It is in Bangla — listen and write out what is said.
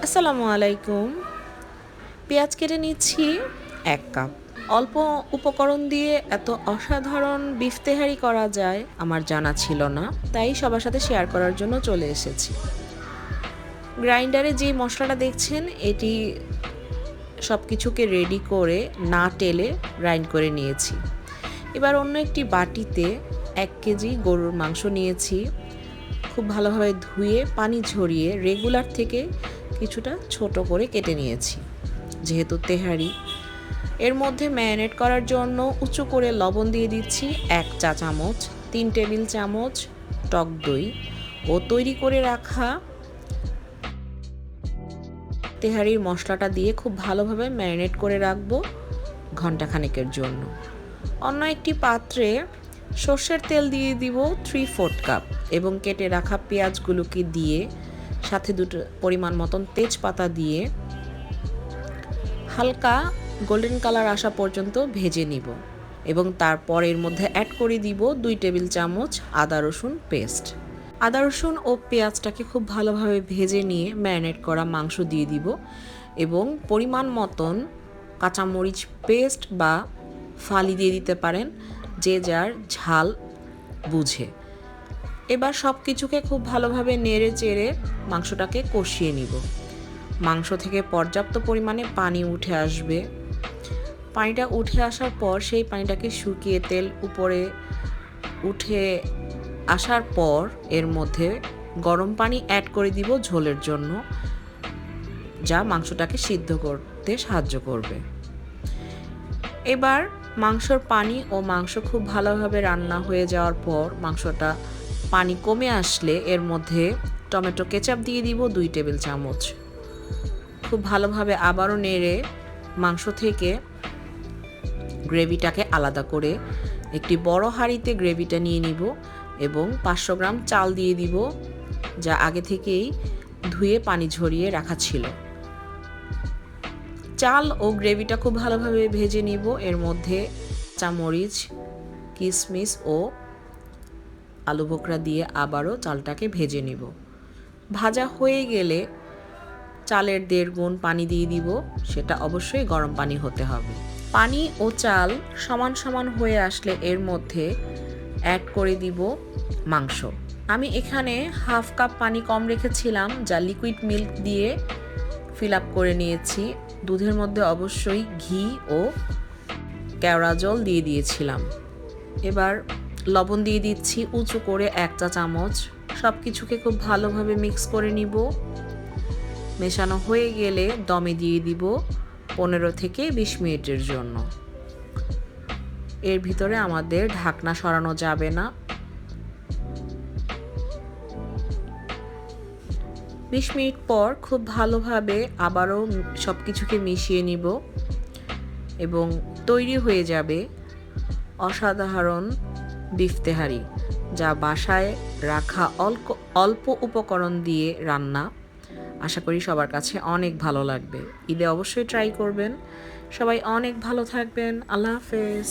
আসসালামু আলাইকুম। পেঁয়াজ কেটে নিচ্ছি ১ কাপ। অল্প উপকরণ দিয়ে এত অসাধারণ বিফ তেহারি করা যায় আমার জানা ছিল না, তাই সবার সাথে শেয়ার করার জন্য চলে এসেছি। গ্রাইন্ডারে যে মশলাটা দেখছেন এটি সব কিছুকে রেডি করে না টেলে গ্রাইন্ড করে নিয়েছি। এবার অন্য একটি বাটিতে ১ কেজি গরুর মাংস নিয়েছি। খুব ভালোভাবে ধুয়ে পানি ঝরিয়ে রেগুলার থেকে কিছুটা ছোট করে কেটে নিয়েছি, যেহেতু তেহারি। এর মধ্যে ম্যারিনেট করার জন্য উঁচু করে লবণ দিয়ে দিচ্ছি ১ চা চামচ, ৩ টেবিল চামচ টক দই ও তৈরি করে রাখা তেহারির মশলাটা দিয়ে খুব ভালোভাবে ম্যারিনেট করে রাখবো ঘন্টাখানেকের জন্য। অন্য একটি পাত্রে সর্ষের তেল দিয়ে দিব 3/4 কাপ এবং কেটে রাখা পেঁয়াজগুলোকে দিয়ে সাথে দুটো পরিমাণ মতন তেজপাতা দিয়ে হালকা গোল্ডেন কালার আসা পর্যন্ত ভেজে নিব এবং তারপর এর মধ্যে অ্যাড করে দিব 2 টেবিল চামচ আদা রসুন পেস্ট। আদা রসুন ও পেঁয়াজটাকে খুব ভালোভাবে ভেজে নিয়ে ম্যারিনেট করা মাংস দিয়ে দিব এবং পরিমাণ মতন কাঁচামরিচ পেস্ট বা ফালি দিয়ে দিতে পারেন, যে যার ঝাল বুঝে। এবার সব কিছুকে খুব ভালোভাবে নেড়ে চেড়ে মাংসটাকে কষিয়ে নিব। মাংস থেকে পর্যাপ্ত পরিমাণে পানি উঠে আসবে। পানিটা উঠে আসার পর সেই পানিটাকে শুকিয়ে তেল উপরে উঠে আসার পর এর মধ্যে গরম পানি অ্যাড করে দিব ঝোলের জন্য, যা মাংসটাকে সিদ্ধ করতে সাহায্য করবে। এবার মাংসর পানি ও মাংস খুব ভালোভাবে রান্না হয়ে যাওয়ার পর মাংসটা পানি কমে আসলে এর মধ্যে টমেটো কেচাপ দিয়ে দিব 2 টেবিল চামচ। খুব ভালোভাবে আবারও নেড়ে মাংস থেকে গ্রেভিটাকে আলাদা করে একটি বড় হাঁড়িতে গ্রেভিটা নিয়ে নিব এবং 500 গ্রাম চাল দিয়ে দিব, যা আগে থেকেই ধুয়ে পানি ঝরিয়ে রাখা ছিল। চাল ও গ্রেভিটা খুব ভালোভাবে ভেজে নিব। এর মধ্যে চামরিচ, কিশমিশ ও আলু বোখরা দিয়ে আবারও চালটাকে ভেজে নিব। ভাজা হয়ে গেলে চালের 1.5 গুণ পানি দিয়ে দিব, সেটা অবশ্যই গরম পানি হতে হবে। পানি ও চাল সমান সমান হয়ে আসলে এর মধ্যে অ্যাড করে দিব মাংস। আমি এখানে 1/2 কাপ পানি কম রেখেছিলাম, যা লিকুইড মিল্ক দিয়ে ফিল আপ করে নিয়েছি। দুধের মধ্যে অবশ্যই ঘি ও কেওড়া জল দিয়ে দিয়েছিলাম। এবার লবণ দিয়ে দিচ্ছি উঁচু করে 1 চা চামচ। সব কিছুকে খুব ভালোভাবে মিক্স করে নিব। মেশানো হয়ে গেলে দমে দিয়ে দিব 15 থেকে 20 মিনিটের জন্য। এর ভিতরে আমাদের ঢাকনা সরানো যাবে না। 20 মিনিট পর খুব ভালোভাবে আবারও সব কিছুকে মিশিয়ে নিব এবং তৈরি হয়ে যাবে অসাধারণ বিফ তেহারি, যা বাসায় রাখা অল্প উপকরণ দিয়ে রান্না। আশা করি সবার কাছে অনেক ভালো লাগবে। ঈদে অবশ্যই ট্রাই করবেন। সবাই অনেক ভালো থাকবেন। আল্লাহ হাফেজ।